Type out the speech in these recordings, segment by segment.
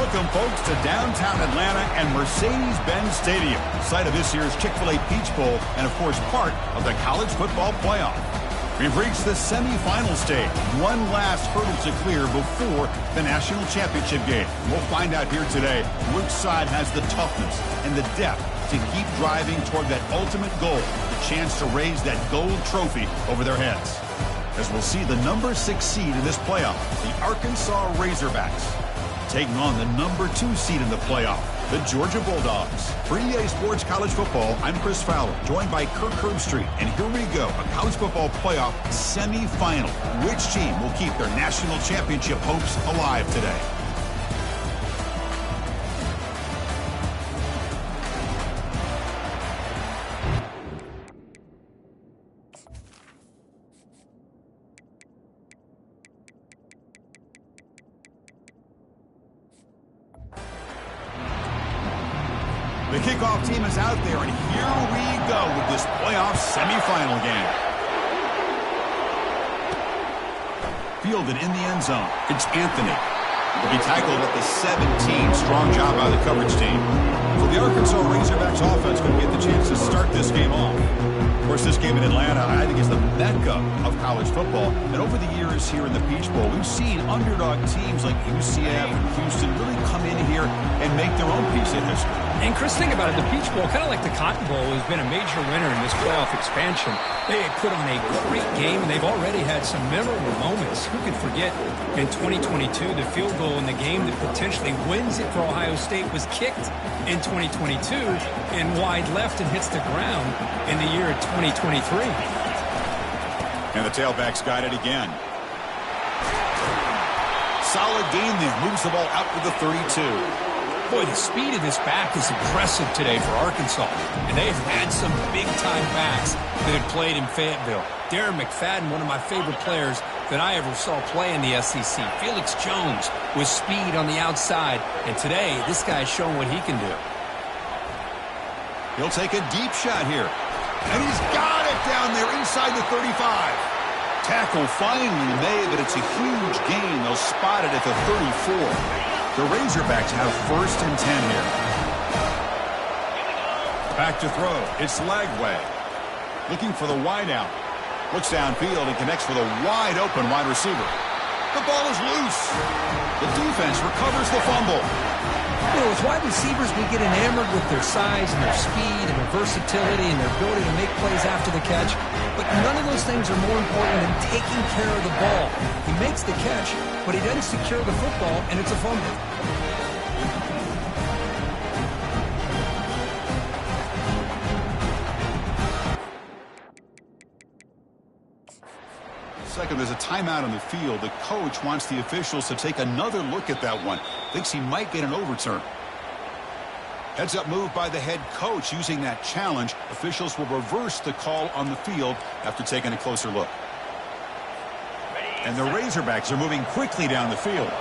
Welcome, folks, to downtown Atlanta and Mercedes-Benz Stadium, site of this year's Chick-fil-A Peach Bowl and, of course, part of the college football playoff. We've reached the semifinal stage, one last hurdle to clear before the national championship game. We'll find out here today which side has the toughness and the depth to keep driving toward that ultimate goal, the chance to raise that gold trophy over their heads. As we'll see the number 6 seed in this playoff, the Arkansas Razorbacks, taking on the number 2 seed in the playoff, the Georgia Bulldogs. For EA Sports College Football, I'm Chris Fowler, joined by Kirk Herbstreit. And here we go, a college football playoff semifinal. Which team will keep their national championship hopes alive today? The kickoff team is out there, and here we go with this playoff semifinal game. Fielded in the end zone, it's Anthony. He'll be tackled at the 17. Strong job by the coverage team. So the Arkansas Razorbacks offense going to get the chance to start this game off. Of course, this game in Atlanta, I think, is the mecca of college football. And over the years here in the Peach Bowl, we've seen underdog teams like UCF and Houston really come in here and make their own piece of history. And Chris, think about it, the Peach Bowl, kind of like the Cotton Bowl, has been a major winner in this playoff expansion. They put on a great game, and they've already had some memorable moments. Who could forget in 2022, the field goal in the game that potentially wins it for Ohio State was kicked in 2022 and wide left and hits the ground in the year of 2023. And the tailbacks got it again. Solid game there. Moves the ball out to the 32. Boy, the speed of this back is impressive today for Arkansas. And they have had some big-time backs that have played in Fayetteville. Darren McFadden, one of my favorite players that I ever saw play in the SEC. Felix Jones with speed on the outside. And today, this guy's showing what he can do. He'll take a deep shot here. And he's got it down there inside the 35. Tackle finally made, but it's a huge gain. They'll spot it at the 34. The Razorbacks have 1st and 10 here. Back to throw. It's Lagway. Looking for the wide out. Looks downfield and connects with a wide open wide receiver. The ball is loose. The defense recovers the fumble. You know, with wide receivers, we get enamored with their size and their speed and their versatility and their ability to make plays after the catch. But none of those things are more important than taking care of the ball. He makes the catch, but he doesn't secure the football, and it's a fumble. Second, there's a timeout on the field. The coach wants the officials to take another look at that one. Thinks he might get an overturn. Heads-up move by the head coach using that challenge. Officials will reverse the call on the field after taking a closer look. And the Razorbacks are moving quickly down the field.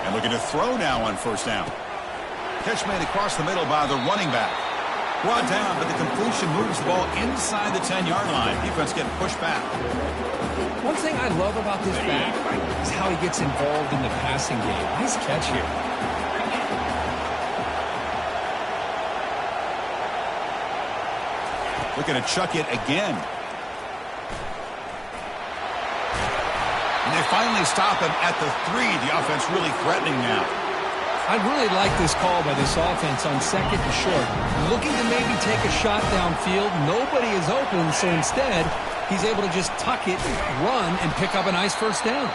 And looking to throw now on 1st down. Catch made across the middle by the running back. Brought down, but the completion moves the ball inside the 10-yard line. Defense getting pushed back. One thing I love about this back is how he gets involved in the passing game. Nice catch here. Looking to chuck it again. And they finally stop him at the 3. The offense really threatening now. I really like this call by this offense on 2nd and short. Looking to maybe take a shot downfield. Nobody is open, so instead, he's able to just tuck it, run, and pick up a nice 1st down.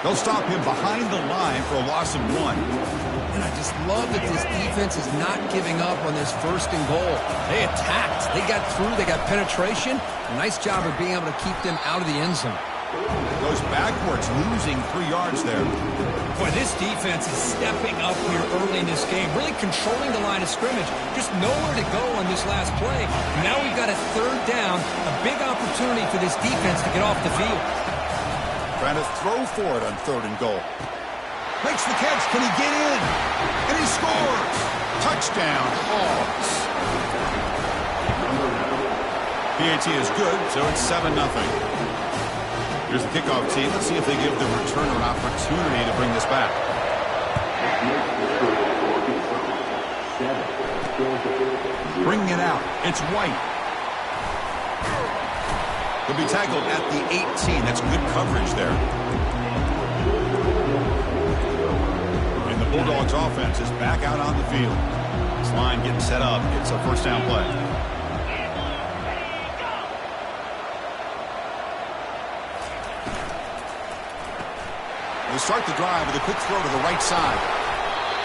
They'll stop him behind the line for a loss of 1. And I just love that this defense is not giving up on this 1st and goal. They attacked. They got through. They got penetration. A nice job of being able to keep them out of the end zone. Goes backwards, losing 3 yards there. Boy, this defense is stepping up here early in this game, really controlling the line of scrimmage. Just nowhere to go on this last play. Now we've got a 3rd down, a big opportunity for this defense to get off the field. Trying to throw for it on 3rd and goal. Makes the catch. Can he get in? And he scores. Touchdown, Hogs. PAT is good, so it's 7-0. Here's the kickoff team. Let's see if they give the returner an opportunity to bring this back. Bringing it out. It's White. He'll be tackled at the 18. That's good coverage there. And the Bulldogs offense is back out on the field. This line getting set up. It's a first down play. They start the drive with a quick throw to the right side.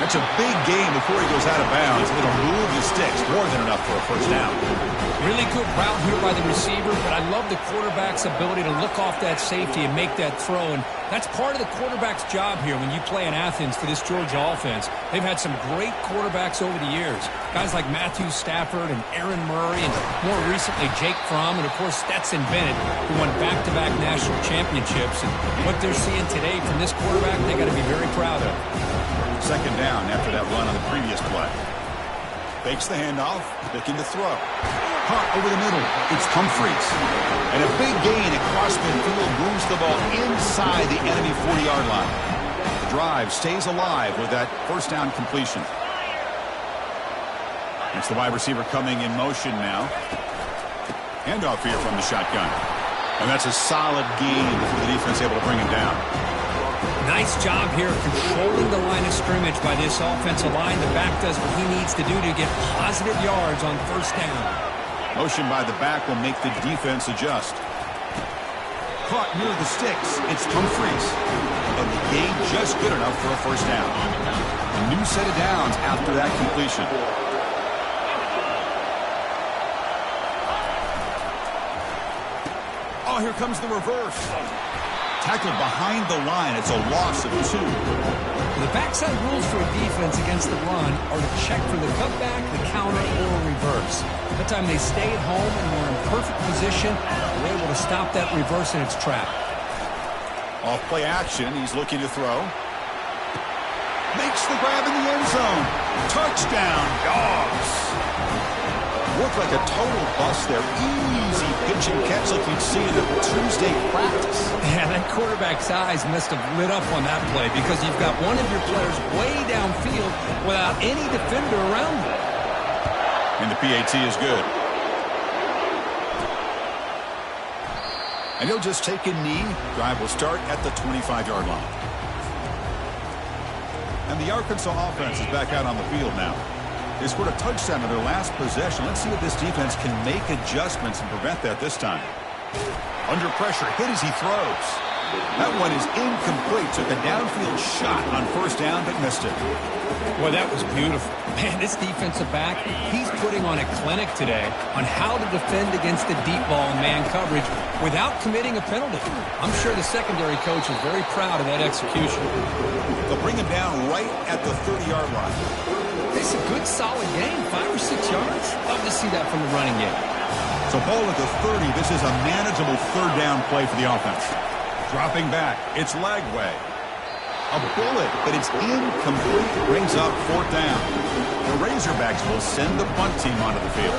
That's a big gain before he goes out of bounds. It'll move the sticks. More than enough for a first down. Really good route here by the receiver, but I love the quarterback's ability to look off that safety and make that throw. And that's part of the quarterback's job here when you play in Athens for this Georgia offense. They've had some great quarterbacks over the years. Guys like Matthew Stafford and Aaron Murray and more recently Jake Fromm and, of course, Stetson Bennett, who won back-to-back national championships. And what they're seeing today from this quarterback, they got to be very proud of. Second down after that run on the previous play. Fakes the handoff, looking to throw. Caught over the middle. It's Humphreys. And a big gain across midfield moves the ball inside the enemy 40-yard line. The drive stays alive with that first down completion. It's the wide receiver coming in motion now. Handoff here from the shotgun. And that's a solid gain before the defense able to bring him down. Nice job here controlling the line of scrimmage by this offensive line. The back does what he needs to do to get positive yards on first down. Motion by the back will make the defense adjust. Caught near the sticks. It's Humphreys. But the gain just good enough for a first down. A new set of downs after that completion. Oh, here comes the reverse. Tackled behind the line. It's a loss of 2. The backside rules for a defense against the run are to check for the cutback, the counter, or reverse. That time they stayed home and were in perfect position. They're able to stop that reverse in its track. Off play action. He's looking to throw. Makes the grab in the end zone. Touchdown, Dogs. Looked like a total bust there. Easy pitch and catch like you'd see in a Tuesday practice. Yeah, that quarterback's eyes must have lit up on that play because you've got one of your players way downfield without any defender around him. And the PAT is good. And he'll just take a knee. Drive will start at the 25-yard line. And the Arkansas offense is back out on the field now. They scored a touchdown in their last possession. Let's see if this defense can make adjustments and prevent that this time. Under pressure, hit as he throws. That one is incomplete. Took a downfield shot on first down, but missed it. Boy, that was beautiful. Man, this defensive back, he's putting on a clinic today on how to defend against the deep ball and man coverage without committing a penalty. I'm sure the secondary coach is very proud of that execution. They'll bring him down right at the 30-yard line. It's a good, solid game, 5 or 6 yards. Love to see that from the running game. So ball at the 30. This is a manageable third down play for the offense. Dropping back. It's Lagway. A bullet, but it's incomplete. Brings up fourth down. The Razorbacks will send the punt team onto the field.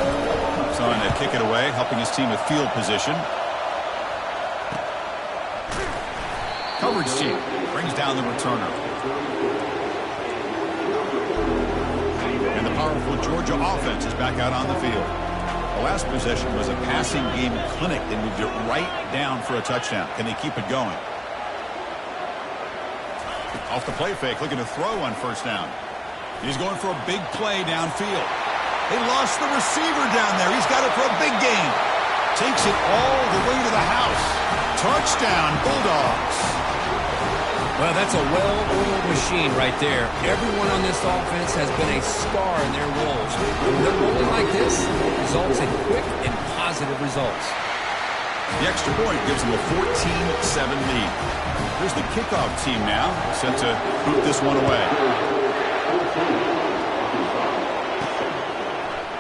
Trying to kick it away, helping his team with field position. Coverage team brings down the returner. And the powerful Georgia offense is back out on the field. The last possession was a passing game clinic. They moved it right down for a touchdown. Can they keep it going? Off the play fake, looking to throw on first down. He's going for a big play downfield. They lost the receiver down there. He's got it for a big gain. Takes it all the way to the house. Touchdown, Bulldogs. Well, that's a well-oiled machine right there. Everyone on this offense has been a star in their roles. When they're rolling like this, it results in quick and positive results. The extra point gives them a 14-7 lead. Here's the kickoff team now, set to boot this one away.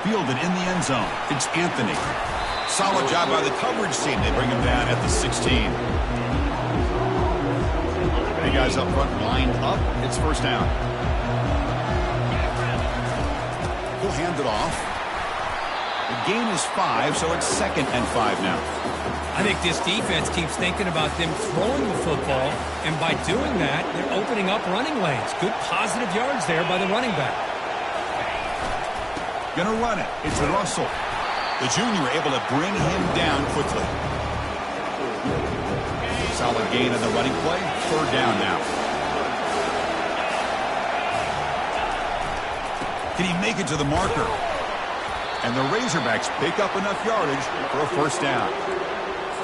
Fielded in the end zone. It's Anthony. Solid job by the coverage team. They bring him down at the 16. The guys up front lined up. It's first down. He'll hand it off. The gain is 5, so it's 2nd and 5 now. I think this defense keeps thinking about them throwing the football, and by doing that, they're opening up running lanes. Good positive yards there by the running back. Gonna run it. It's Russell. The junior able to bring him down quickly. Solid gain on the running play. Third down now. Can he make it to the marker? And the Razorbacks pick up enough yardage for a first down.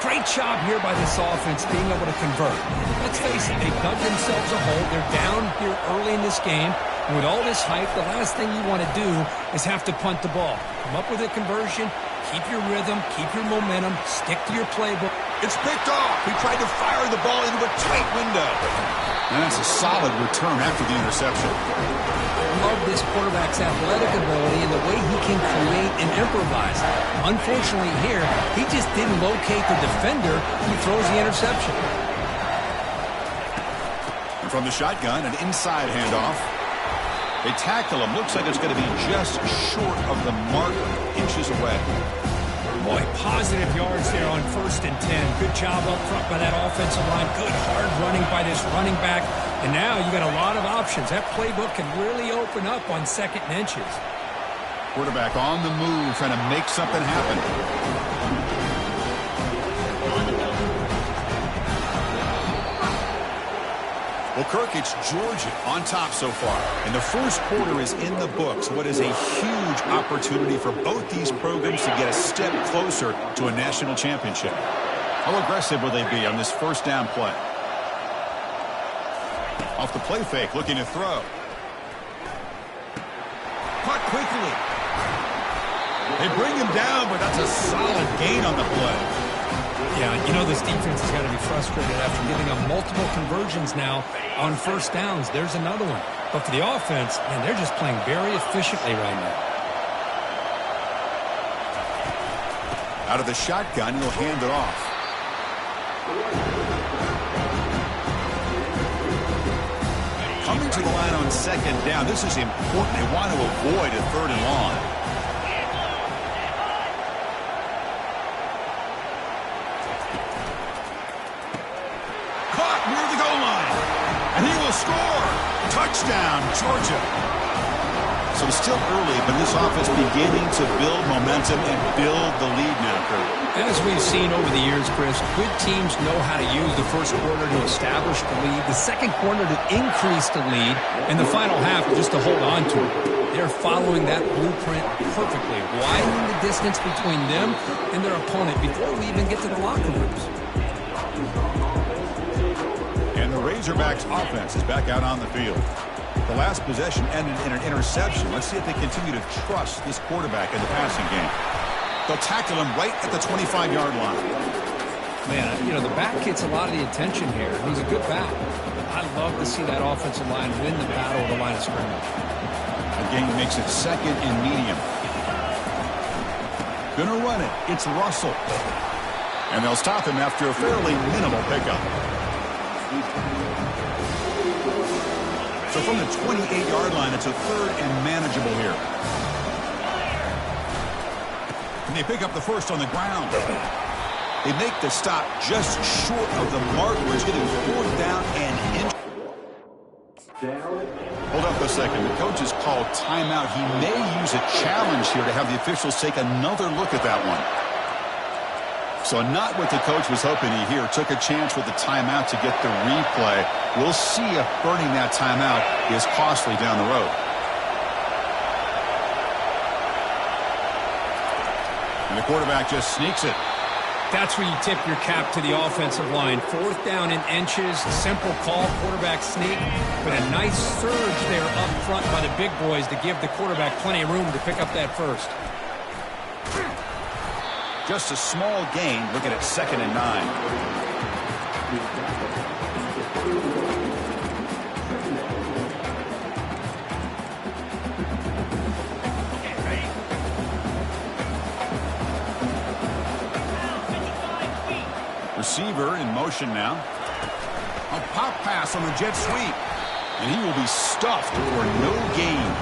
Great job here by this offense being able to convert. Let's face it, they dug themselves a hole. They're down here early in this game. And with all this hype, the last thing you want to do is have to punt the ball. Come up with a conversion, keep your rhythm, keep your momentum, stick to your playbook. It's picked off. He tried to fire the ball into a tight window. And that's a solid return after the interception. I love this quarterback's athletic ability and the way he can create and improvise. Unfortunately here, he just didn't locate the defender. He throws the interception. And from the shotgun, an inside handoff. They tackle him. Looks like it's going to be just short of the mark, inches away. Boy, positive yards there on 1st and 10. Good job up front by that offensive line. Good hard running by this running back. And now you got a lot of options. That playbook can really open up on 2nd and inches. Quarterback on the move, trying to make something happen. Well, Kirk, it's Georgia on top so far. And the first quarter is in the books. What is a huge opportunity for both these programs to get a step closer to a national championship. How aggressive will they be on this first down play? Off the play fake, looking to throw. Caught quickly. They bring him down, but that's a solid gain on the play. Yeah, you know this defense has got to be frustrated after giving up multiple conversions now on 1st downs. There's another one. But for the offense, man, they're just playing very efficiently right now. Out of the shotgun, he'll hand it off. Coming to the line on 2nd down. This is important. They want to avoid a 3rd and long. Caught near the goal line. And he will score. Touchdown, Georgia. So it's still early, but this offense beginning to build momentum and build the lead now, Kurt. As we've seen over the years, Chris, good teams know how to use the first quarter to establish the lead, the second quarter to increase the lead, and the final half just to hold on to it. They're following that blueprint perfectly, widening the distance between them and their opponent before we even get to the locker rooms. And the Razorbacks offense is back out on the field. The last possession ended in an interception. Let's see if they continue to trust this quarterback in the passing game. They'll tackle him right at the 25-yard line. Man, you know, the back gets a lot of the attention here. He's a good back. I love to see that offensive line win the battle at the line of scrimmage. Again, he makes it 2nd and medium. Gonna run it. It's Russell. And they'll stop him after a fairly minimal pickup. So from the 28-yard line, it's a 3rd and manageable here. And they pick up the first on the ground. They make the stop just short of the mark where it's getting 4th down and in. Hold up a second. The coach has called timeout. He may use a challenge here to have the officials take another look at that one. So not what the coach was hoping to hear. Took a chance with the timeout to get the replay. We'll see if burning that timeout is costly down the road. And the quarterback just sneaks it. That's where you tip your cap to the offensive line. 4th down in inches, simple call, quarterback sneak, but a nice surge there up front by the big boys to give the quarterback plenty of room to pick up that first. Just a small gain. Looking at 2nd and 9. Receiver in motion now. A pop pass on the jet sweep. And he will be stuffed for no gain.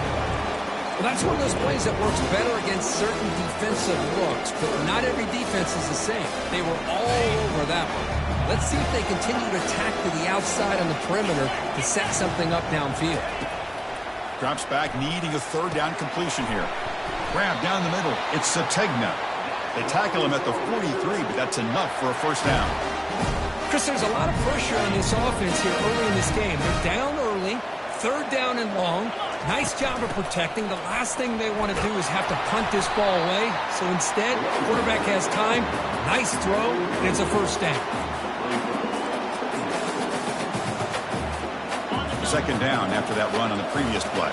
Well, that's one of those plays that works better against certain defensive looks, but not every defense is the same. They were all over that one. Let's see if they continue to attack to the outside on the perimeter to set something up downfield. Drops back, needing a third down completion here. Grab down the middle. It's Sategna. They tackle him at the 43, but that's enough for a first down. Chris, there's a lot of pressure on this offense here early in this game. They're down early, third down and long. Nice job of protecting. The last thing they want to do is have to punt this ball away. So instead, the quarterback has time. Nice throw, and it's a first down. Second down after that run on the previous play.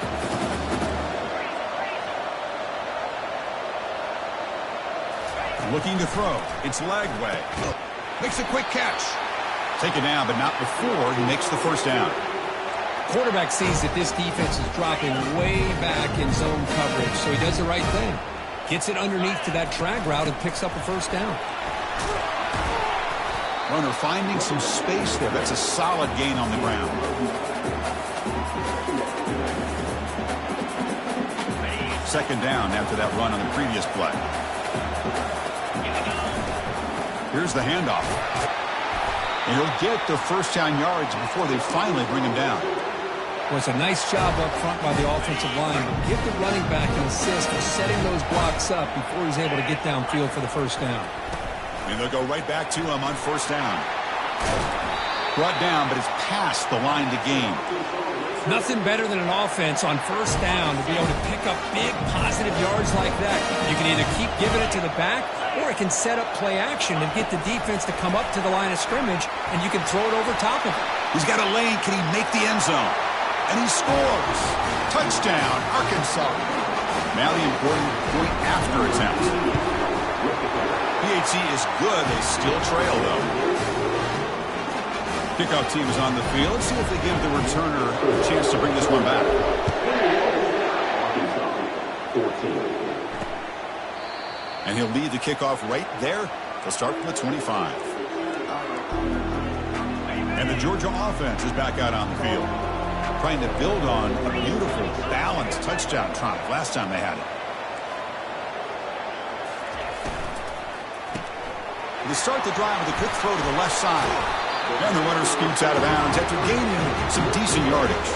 Looking to throw. It's Lagway. Makes a quick catch. Taken down, but not before he makes the first down. Quarterback sees that this defense is dropping way back in zone coverage, so he does the right thing. Gets it underneath to that drag route and picks up a first down. Runner finding some space there. That's a solid gain on the ground. Second down after that run on the previous play. Here's the handoff. And he'll get the first down yards before they finally bring him down. Well, it's a nice job up front by the offensive line. Give the running back an assist for setting those blocks up before he's able to get downfield for the first down. And they'll go right back to him on first down. Brought down, but it's past the line to gain. Nothing better than an offense on first down to be able to pick up big positive yards like that. You can either keep giving it to the back, or it can set up play action and get the defense to come up to the line of scrimmage, and you can throw it over top of it. He's got a lane. Can he make the end zone? And he scores. Touchdown, Arkansas. Now the important point after attempt. PAT is good. They still trail, though. Kickoff team is on the field. Let's see if they give the returner a chance to bring this one back. And he'll lead the kickoff right there. They'll start from the 25. And the Georgia offense is back out on the field, trying to build on a beautiful, balanced touchdown triumph last time they had it. They start the drive with a quick throw to the left side. And the runner scoots out of bounds after gaining some decent yardage.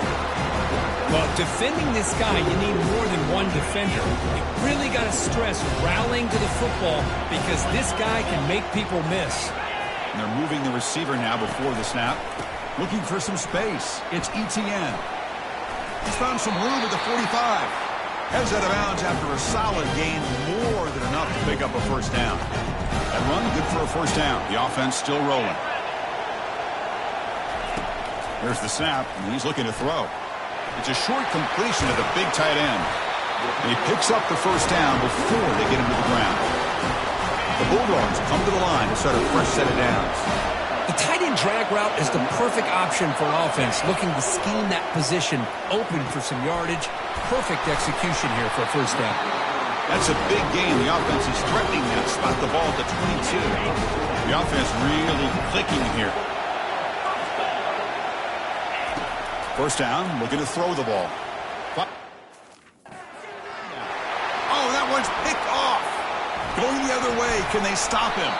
Well, defending this guy, you need more than one defender. You really got to stress rallying to the football because this guy can make people miss. And they're moving the receiver now before the snap. Looking for some space. It's Etienne. He's found some room at the 45. Heads out of bounds after a solid gain, more than enough to pick up a first down. That run, good for a first down. The offense still rolling. Here's the snap, and he's looking to throw. It's a short completion to the big tight end. And he picks up the first down before they get him to the ground. The Bulldogs come to the line to start a fresh set of downs. The tight end drag route is the perfect option for an offense looking to scheme that position open for some yardage. Perfect execution here for a first down. That's a big gain. The offense is threatening that spot the ball at the 22. The offense really clicking here. First down, looking to throw the ball. Oh, that one's picked off. Going the other way. Can they stop him?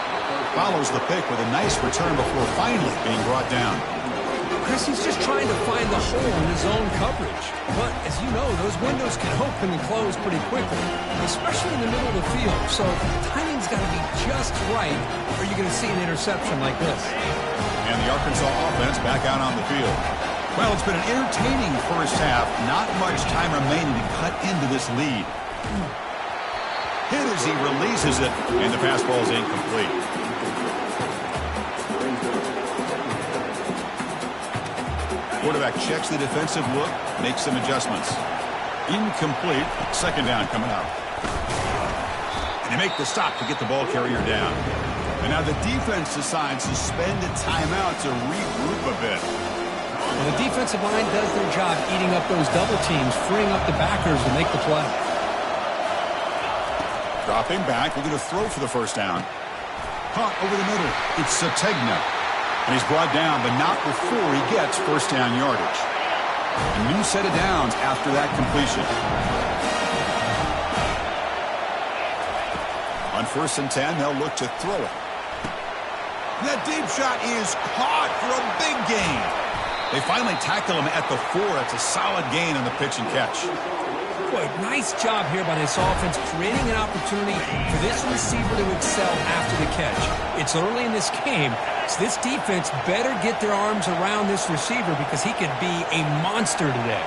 Follows the pick with a nice return before finally being brought down. Chris, he's just trying to find the hole in his own coverage. But, as you know, those windows can open and close pretty quickly, especially in the middle of the field. So, timing's got to be just right, or you're going to see an interception like this. And the Arkansas offense back out on the field. Well, it's been an entertaining first half. Not much time remaining to cut into this lead. Hit as he releases it, and the pass ball is incomplete. Quarterback checks the defensive look, makes some adjustments. Incomplete. Second down coming up. And they make the stop to get the ball carrier down. And now the defense decides to spend a timeout to regroup a bit. Well, the defensive line does their job eating up those double teams, freeing up the backers to make the play. Dropping back, looking to throw for the first down. Caught over the middle. It's Sategna. And he's brought down, but not before he gets first down yardage. A new set of downs after that completion. 1st and 10, they'll look to throw it. That deep shot is caught for a big gain. They finally tackle him at the 4. That's a solid gain on the pitch and catch. Boy, nice job here by this offense, creating an opportunity for this receiver to excel after the catch. It's early in this game, so this defense better get their arms around this receiver because he could be a monster today.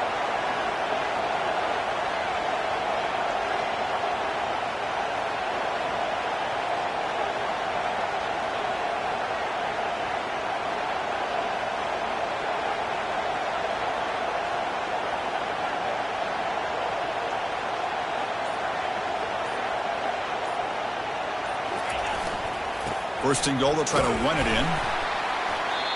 First and goal, they'll try to run it in.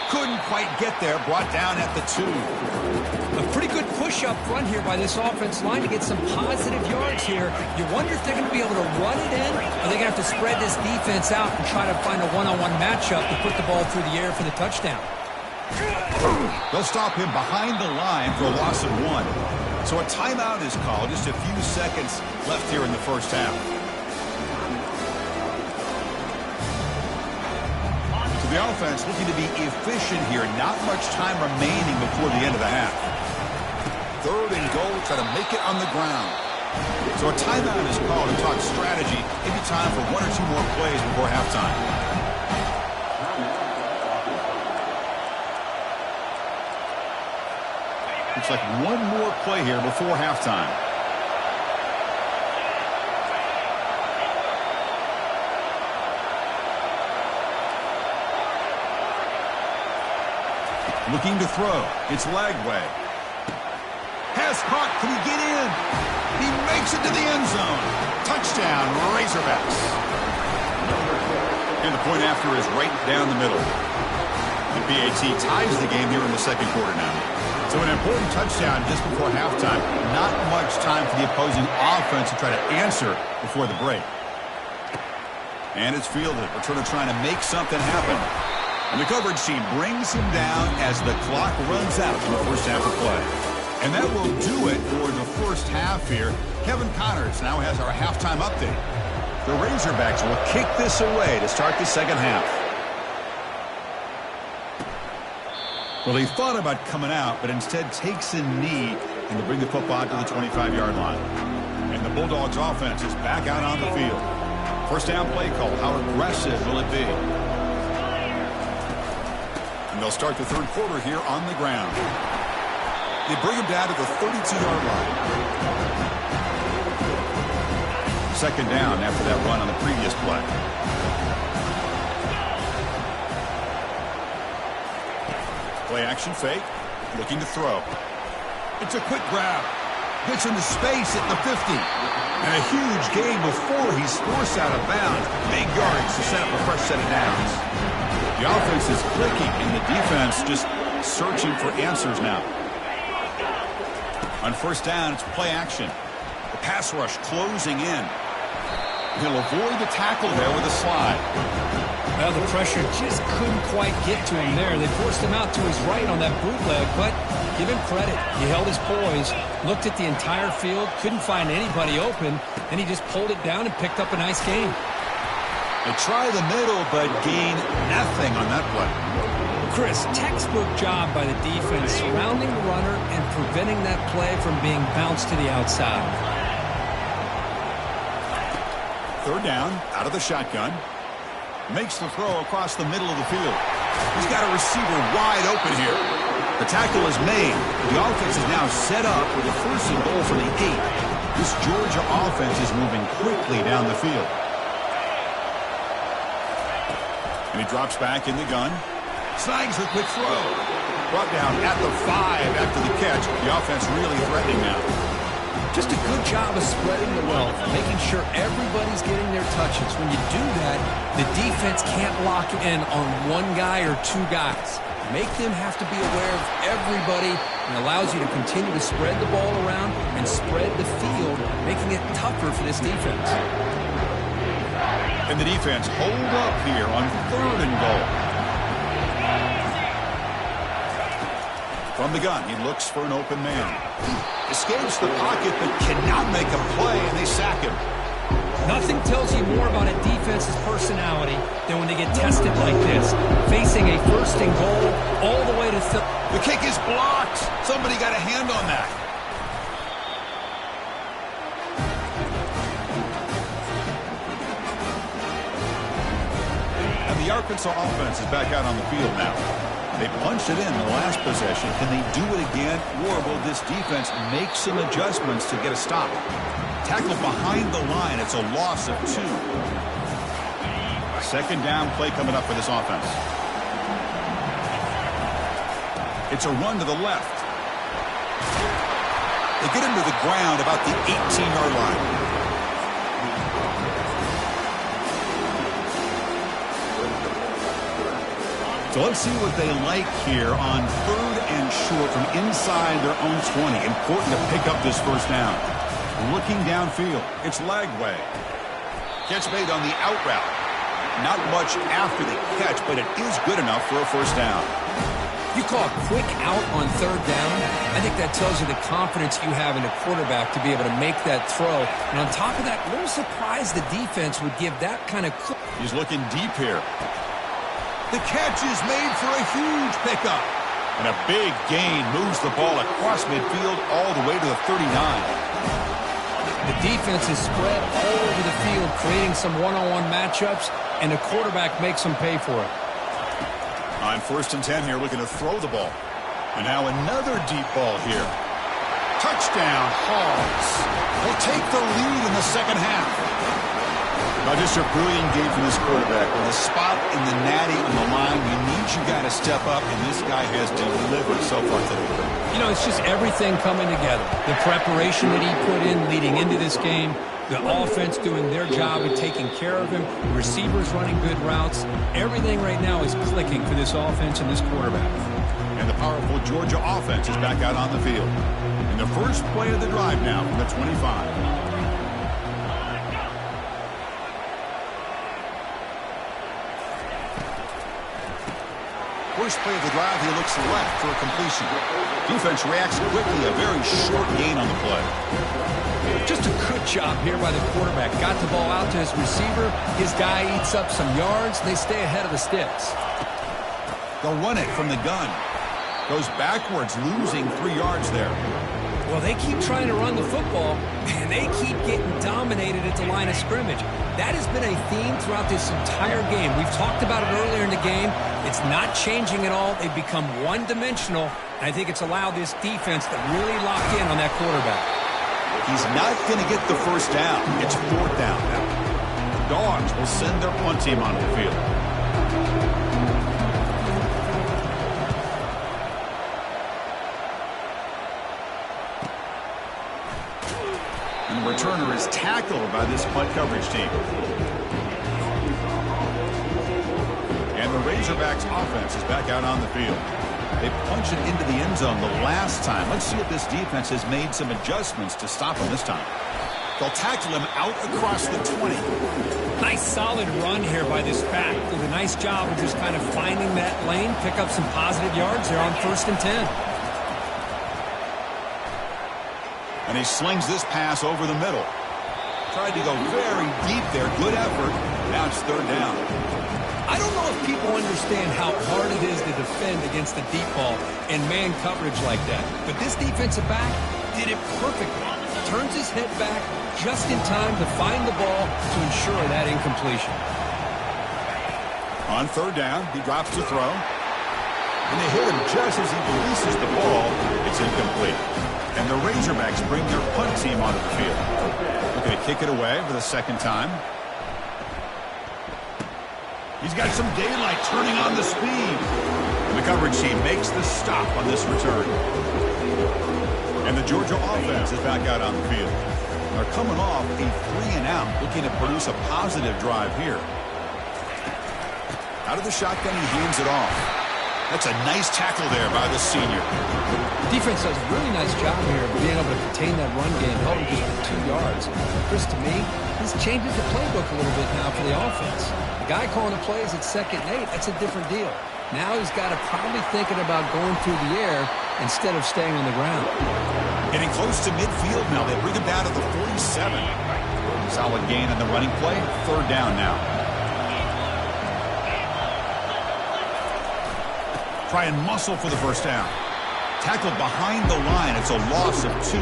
Couldn't quite get there, brought down at the 2. A pretty good push up front here by this offense line to get some positive yards here. You wonder if they're going to be able to run it in, or they're going to have to spread this defense out and try to find a one-on-one matchup to put the ball through the air for the touchdown. They'll stop him behind the line for a loss of 1. So a timeout is called. Just a few seconds left here in the first half. The offense looking to be efficient here. Not much time remaining before the end of the half. 3rd and goal, try to make it on the ground. So a timeout is called to talk strategy. Maybe time for 1 or 2 more plays before halftime. Looks like 1 more play here before halftime. Looking to throw. It's Lagway. Has caught. Can he get in? He makes it to the end zone. Touchdown, Razorbacks. And the point after is right down the middle. The PAT ties the game here in the 2nd quarter now. So an important touchdown just before halftime. Not much time for the opposing offense to try to answer before the break. And it's fielded. Returner trying to make something happen. And the coverage team brings him down as the clock runs out in the first half of play. And that will do it for the first half here. Kevin Connors now has our halftime update. The Razorbacks will kick this away to start the second half. Well, he thought about coming out, but instead takes a knee and to bring the football to the 25-yard line. And the Bulldogs offense is back out on the field. First down play call. How aggressive will it be? And they'll start the 3rd quarter here on the ground. They bring him down to the 32-yard line. 2nd down after that run on the previous play. Play action fake. Looking to throw. It's a quick grab. Gets into space at the 50. And a huge gain before he's forced out of bounds. Big yards to set up a fresh set of downs. The offense is clicking, and the defense just searching for answers now. On first down, it's play action. The pass rush closing in. He'll avoid the tackle there with a slide. Well, the pressure just couldn't quite get to him there. They forced him out to his right on that bootleg, but give him credit. He held his poise, looked at the entire field, couldn't find anybody open, and he just pulled it down and picked up a nice gain. They try the middle, but gain nothing on that play. Chris, textbook job by the defense surrounding the runner and preventing that play from being bounced to the outside. 3rd down, out of the shotgun. Makes the throw across the middle of the field. He's got a receiver wide open here. The tackle is made. The offense is now set up with a 1st and goal for the 8. This Georgia offense is moving quickly down the field. And he drops back in the gun. Snags the quick throw. Brought down at the 5 after the catch. The offense really threatening now. Just a good job of spreading the wealth, making sure everybody's getting their touches. When you do that, the defense can't lock in on one guy or 2 guys. Make them have to be aware of everybody, and allows you to continue to spread the ball around and spread the field, making it tougher for this defense. And the defense hold up here on 3rd and goal. From the gun, he looks for an open man. Escapes the pocket, but cannot make a play, and they sack him. Nothing tells you more about a defense's personality than when they get tested like this. Facing a first and goal all the way to the kick is blocked. Somebody got a hand on that. And the Arkansas offense is back out on the field now. They punched it in the last possession. Can they do it again, or will this defense make some adjustments to get a stop? Tackle behind the line. It's a loss of 2. A second down play coming up for this offense. It's a run to the left. They get him to the ground about the 18-yard line. So let's see what they like here on 3rd and short from inside their own 20. Important to pick up this first down. Looking downfield, it's Lagway. Catch made on the out route. Not much after the catch, but it is good enough for a first down. You call a quick out on 3rd down, I think that tells you the confidence you have in a quarterback to be able to make that throw. And on top of that, a little surprised the defense would give that kind of... He's looking deep here. The catch is made for a huge pickup. And a big gain moves the ball across midfield all the way to the 39. The defense is spread all over the field, creating some one-on-one matchups, and the quarterback makes them pay for it. On 1st and 10 here, looking to throw the ball. And now another deep ball here. Touchdown, Hogs. They'll take the lead in the second half. Now, just a brilliant game from this quarterback. With a spot in the natty on the line, you need your guy to step up, and this guy has delivered so far today. You know, it's just everything coming together. The preparation that he put in leading into this game, the offense doing their job of taking care of him, receivers running good routes. Everything right now is clicking for this offense and this quarterback. And the powerful Georgia offense is back out on the field. In the first play of the drive now from the 25. First play of the drive, he looks left for a completion. Defense reacts quickly, a very short gain on the play. Just a good job here by the quarterback. Got the ball out to his receiver. His guy eats up some yards. They stay ahead of the sticks. They'll run it from the gun. Goes backwards, losing 3 yards there. Well, they keep trying to run the football, and they keep getting dominated at the line of scrimmage. That has been a theme throughout this entire game. We've talked about it earlier in the game. It's not changing at all. They've become one-dimensional, and I think it's allowed this defense to really lock in on that quarterback. He's not going to get the first down. It's 4th down now. The Dogs will send their punt team onto the field. And the returner is tackled by this punt coverage team. And the Razorbacks offense is back out on the field. They punched it into the end zone the last time. Let's see if this defense has made some adjustments to stop him this time. They'll tackle him out across the 20. Nice solid run here by this back. Did a nice job of just kind of finding that lane, pick up some positive yards there on 1st and 10. And he slings this pass over the middle. Tried to go very deep there. Good effort. Now it's 3rd down. I don't know if people understand how hard it is to defend against the deep ball and man coverage like that. But this defensive back did it perfectly. Turns his head back just in time to find the ball to ensure that incompletion. On 3rd down, he drops to throw. And they hit him just as he releases the ball. It's incomplete. And the Razorbacks bring their punt team onto the field. Looking to kick it away for the 2nd time. He's got some daylight turning on the speed. And the coverage team makes the stop on this return. And the Georgia offense is back out on the field. They're coming off a 3-and-out, looking to produce a positive drive here. Out of the shotgun, he hands it off. That's a nice tackle there by the senior. Defense does a really nice job here of being able to contain that run game, held him just 2 yards. Chris, to me, this changes the playbook a little bit now for the offense. The guy calling the plays at 2nd and 8, that's a different deal. Now he's got to probably thinking about going through the air instead of staying on the ground. Getting close to midfield now. They bring him down to the 47. Solid gain on the running play. Third down now. Try and muscle for the first down. Tackled behind the line. It's a loss of 2.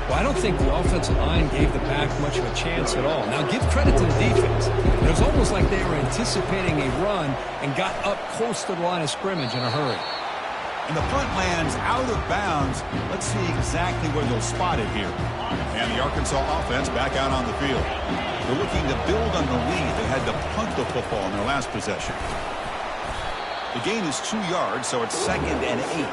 Well, I don't think the offensive line gave the back much of a chance at all. Now, give credit to the defense. It was almost like they were anticipating a run and got up close to the line of scrimmage in a hurry. And the punt lands out of bounds. Let's see exactly where they'll spot it here. And the Arkansas offense back out on the field. They're looking to build on the lead. They had to punt the football in their last possession. The gain is 2 yards, so it's 2nd and 8.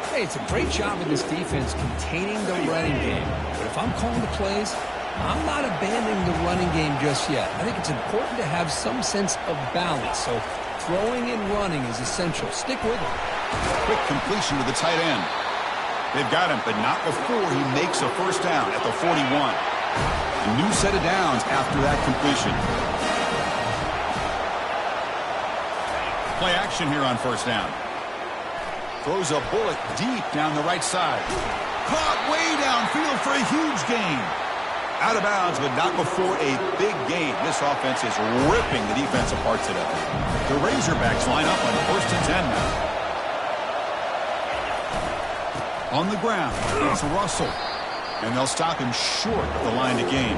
Hey, it's a great job of this defense containing the running game. But if I'm calling the plays, I'm not abandoning the running game just yet. I think it's important to have some sense of balance. So throwing and running is essential. Stick with it. Quick completion to the tight end. They've got him, but not before he makes a first down at the 41. A new set of downs after that completion. Play action here on first down. Throws a bullet deep down the right side. Caught way downfield for a huge gain. Out of bounds, but not before a big gain. This offense is ripping the defense apart today. The Razorbacks line up on 1st and 10 now. On the ground, it's Russell. And they'll stop him short of the line to gain.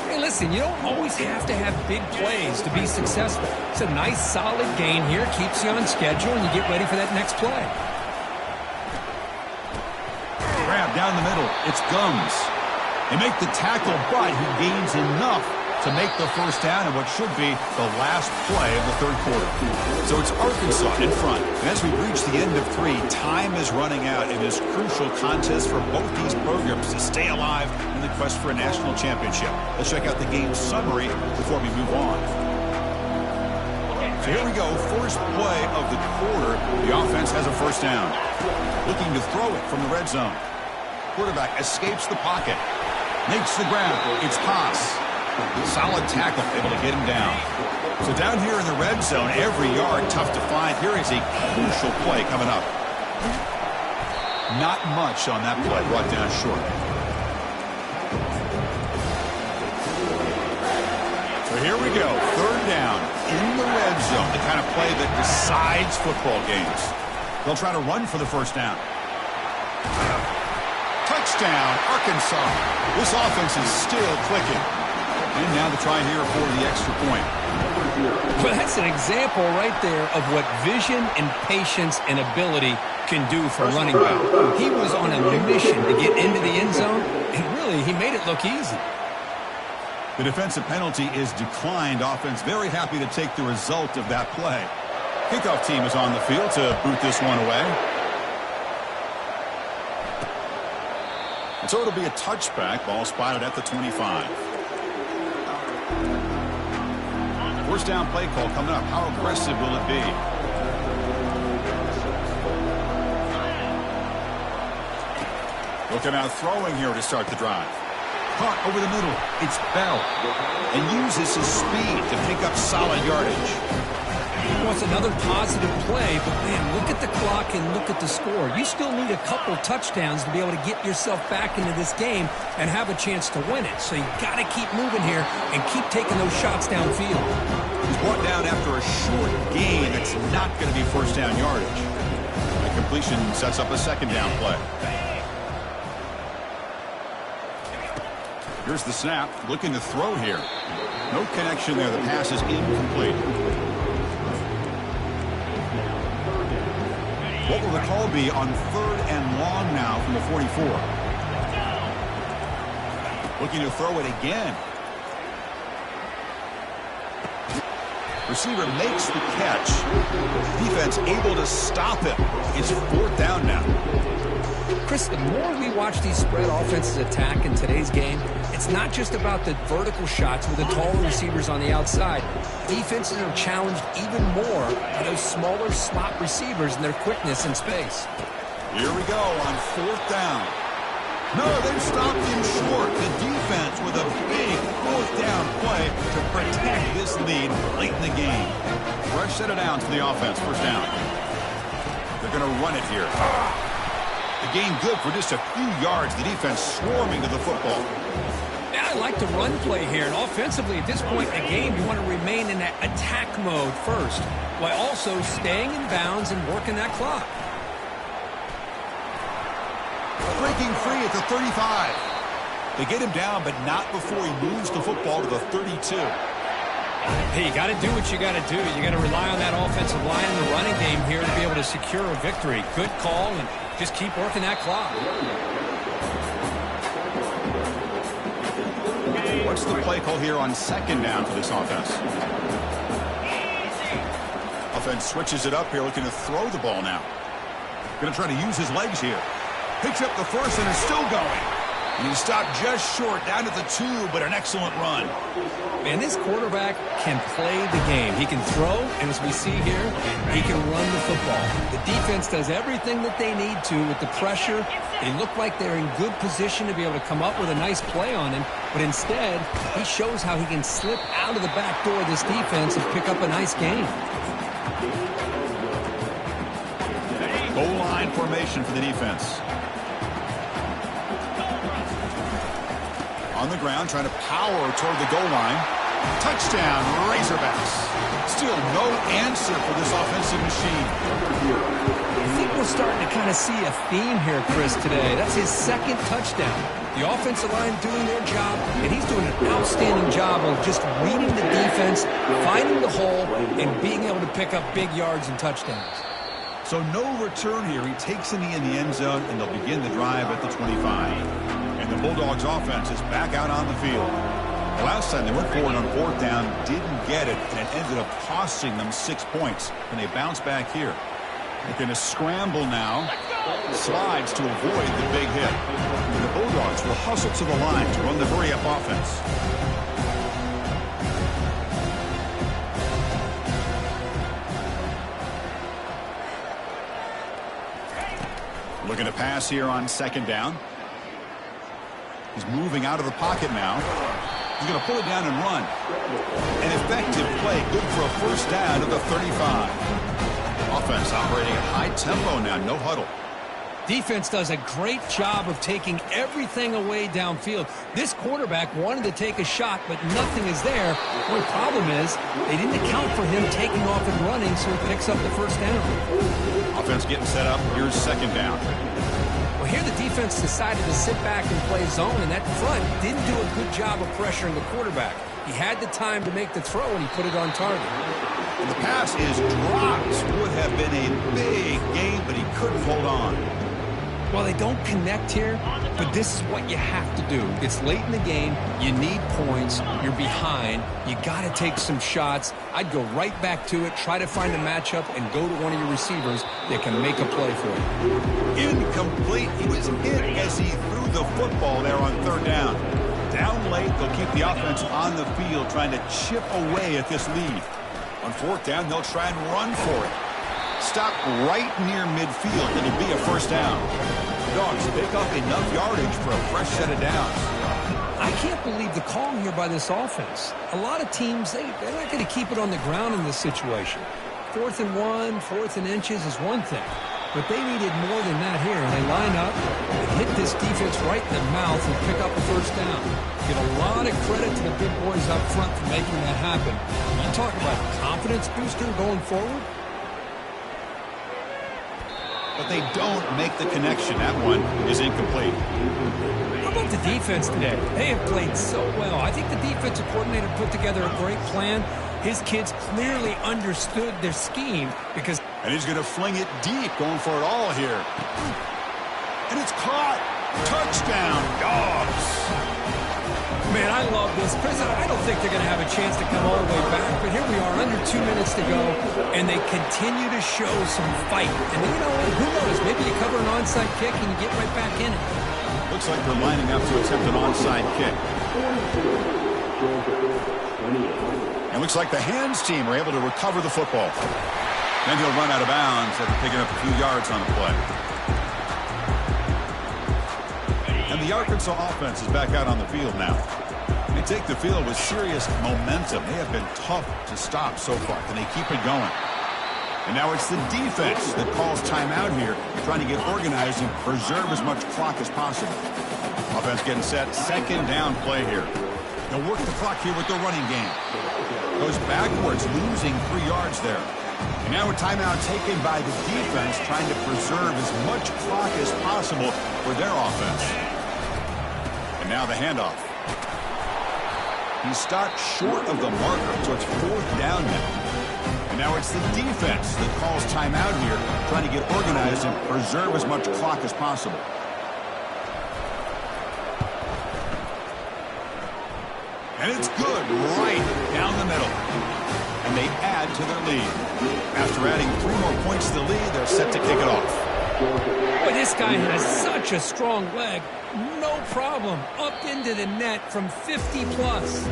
Hey, listen, you don't always have to have big plays to be successful. It's a nice, solid gain here. Keeps you on schedule, and you get ready for that next play. Grab down the middle. It's Gums. They make the tackle, but he gains enough to make the first down in what should be the last play of the 3rd quarter. So it's Arkansas in front. And as we reach the end of 3, time is running out in this crucial contest for both these programs to stay alive in the quest for a national championship. Let's check out the game summary before we move on. So here we go. First play of the quarter. The offense has a first down. Looking to throw it from the red zone. Quarterback escapes the pocket. Makes the grab. It's Haas. Solid tackle, able to get him down. So down here in the red zone, every yard tough to find. Here is a crucial play coming up. Not much on that play, brought down short. So here we go, 3rd down in the red zone, the kind of play that decides football games. They'll try to run for the first down. Touchdown, Arkansas. This offense is still clicking. And now the try here for the extra point. Well, that's an example right there of what vision and patience and ability can do for a running back. He was on a mission to get into the end zone, and really, he made it look easy. The defensive penalty is declined. Offense very happy to take the result of that play. Kickoff team is on the field to boot this one away. And so it'll be a touchback. Ball spotted at the 25. First down play call coming up. How aggressive will it be? Looking out throwing here to start the drive. Caught over the middle. It's Bell. And uses his speed to pick up solid yardage. Well, it's another positive play, but man, look at the clock and look at the score. You still need a couple touchdowns to be able to get yourself back into this game and have a chance to win it. So you got to keep moving here and keep taking those shots downfield. He's brought down after a short gain. It's not going to be first down yardage. The completion sets up a second down play. Here's the snap. Looking to throw here. No connection there. The pass is incomplete. What will the call be on 3rd and long now from the 44? Looking to throw it again. Receiver makes the catch. Defense able to stop him. It's 4th down now. Chris, the more we watch these spread offenses attack in today's game, it's not just about the vertical shots with the taller receivers on the outside. Defenses are challenged even more by those smaller slot receivers and their quickness in space. Here we go on 4th down. No, they've stopped him short. The defense with a big 4th down play to protect this lead late in the game. Fresh set of downs for the offense. First down. They're going to run it here. The gain good for just a few yards. The defense swarming to the football. Now I like the run play here. And offensively, at this point in the game, you want to remain in that attack mode first, while also staying in bounds and working that clock. Breaking free at the 35. They get him down, but not before he moves the football to the 32. Hey, you got to do what you got to do. You got to rely on that offensive line in the running game here to be able to secure a victory. Good call, and just keep working that clock. What's the play call here on second down for this offense? Offense switches it up here, looking to throw the ball now. Going to try to use his legs here. Picks up the first and is still going. And he stopped just short, down to the 2, but an excellent run. Man, this quarterback can play the game. He can throw, and as we see here, he can run the football. The defense does everything that they need to with the pressure. They look like they're in good position to be able to come up with a nice play on him, but instead, he shows how he can slip out of the back door of this defense and pick up a nice gain. Goal line formation for the defense. On the ground, trying to power toward the goal line. Touchdown, Razorbacks. Still no answer for this offensive machine. I think we're starting to kind of see a theme here, Chris, today. That's his second touchdown. The offensive line doing their job, and he's doing an outstanding job of just reading the defense, finding the hole, and being able to pick up big yards and touchdowns. So no return here. He takes in the end zone, and they'll begin the drive at the 25. The Bulldogs offense is back out on the field. The last time they went forward on fourth down, didn't get it, and it ended up costing them 6 points. And they bounce back here. They're going to scramble now. Slides to avoid the big hit. And the Bulldogs will hustle to the line to run the hurry-up offense. Looking to pass here on second down. He's moving out of the pocket now. He's going to pull it down and run. An effective play, good for a first down at the 35. Offense operating at high tempo now, no huddle. Defense does a great job of taking everything away downfield. This quarterback wanted to take a shot, but nothing is there. The only problem is they didn't account for him taking off and running, so he picks up the first down. Offense getting set up. Here's second down. Well, here the defense decided to sit back and play zone, and that front didn't do a good job of pressuring the quarterback. He had the time to make the throw, and he put it on target. And the pass is dropped. Would have been a big game, but he couldn't hold on. Well, they don't connect here, but this is what you have to do. It's late in the game. You need points. You're behind. You got to take some shots. I'd go right back to it, try to find a matchup, and go to one of your receivers that can make a play for you. Incomplete. He was hit as he threw the football there on third down. Down late, they'll keep the offense on the field, trying to chip away at this lead. On fourth down, they'll try and run for it. Stop right near midfield. It'll be a first down. The Dogs pick up enough yardage for a fresh set of downs. I can't believe the call here by this offense. A lot of teams, they're not going to keep it on the ground in this situation. 4th and 1, 4th and inches is one thing. But they needed more than that here. And they line up and hit this defense right in the mouth and pick up a first down. Give a lot of credit to the big boys up front for making that happen. You talk about confidence booster going forward. But they don't make the connection. That one is incomplete. How about the defense today? They have played so well. I think the defensive coordinator put together a great plan. His kids clearly understood their scheme because... And he's going to fling it deep, going for it all here. And it's caught. Touchdown, Dogs. Man, I love this. Chris, I don't think they're going to have a chance to come all the way back, but here we are, under 2 minutes to go, and they continue to show some fight. And you know, who knows, maybe you cover an onside kick and you get right back in it. Looks like they're lining up to attempt an onside kick. And looks like the hands team are able to recover the football. Then he'll run out of bounds after picking up a few yards on the play. And the Arkansas offense is back out on the field now. They take the field with serious momentum. They have been tough to stop so far. Can they keep it going? And now it's the defense that calls timeout here, trying to get organized and preserve as much clock as possible. Offense getting set. Second down play here. They'll work the clock here with their running game. Goes backwards, losing 3 yards there. And now a timeout taken by the defense, trying to preserve as much clock as possible for their offense. And now the handoff. He stopped short of the marker, so it's 4th down now. And now it's the defense that calls timeout here, trying to get organized and preserve as much clock as possible. And it's good right down the middle. And they add to their lead. After adding 3 more points to the lead, they're set to kick it off. Boy, this guy has such a strong leg. No problem. Up into the net from 50 plus.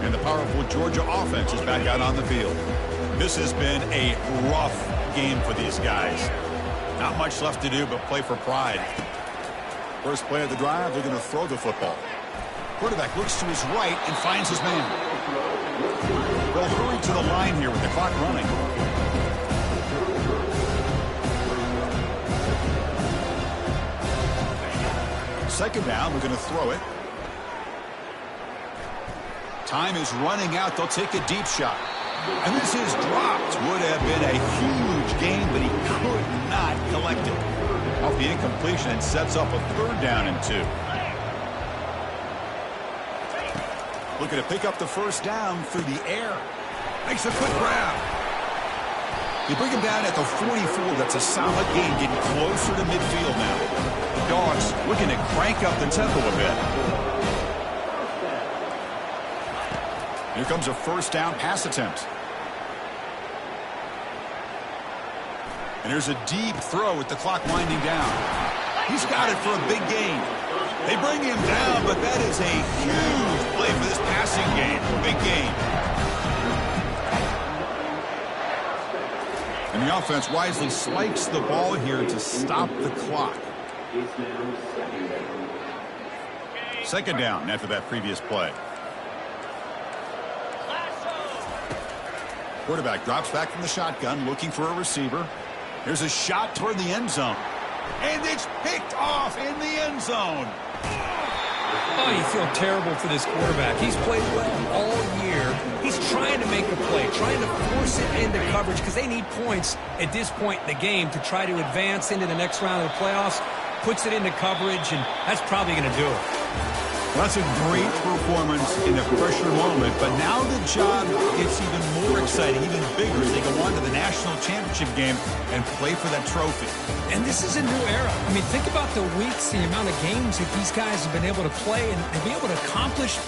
And the powerful Georgia offense is back out on the field. This has been a rough game for these guys. Not much left to do but play for pride. First play of the drive, they're going to throw the football. Quarterback looks to his right and finds his man. They'll hurry to the line here with the clock running. Second down, we're going to throw it. Time is running out. They'll take a deep shot. And this is dropped. Would have been a huge gain, but he could not collect it. Off the incompletion, and sets up a 3rd down and 2. Looking to pick up the first down through the air. Makes a quick grab. You bring him down at the 44. That's a solid gain, getting closer to midfield now. Dogs looking to crank up the tempo a bit. Here comes a first down pass attempt. And there's a deep throw with the clock winding down. He's got it for a big gain. They bring him down, but that is a huge play for this passing game. Big gain. And the offense wisely spikes the ball here to stop the clock. Second down after that previous play. Quarterback drops back from the shotgun, looking for a receiver. Here's a shot toward the end zone. And it's picked off in the end zone. Oh, you feel terrible for this quarterback. He's played well all year. He's trying to make a play, trying to force it into coverage because they need points at this point in the game to try to advance into the next round of the playoffs. Puts it into coverage, and that's probably going to do it. Well, that's a great performance in a pressure moment, but now the job gets even more exciting, even bigger as they go on to the national championship game and play for that trophy. And this is a new era. I mean, think about the weeks, the amount of games that these guys have been able to play and be able to accomplish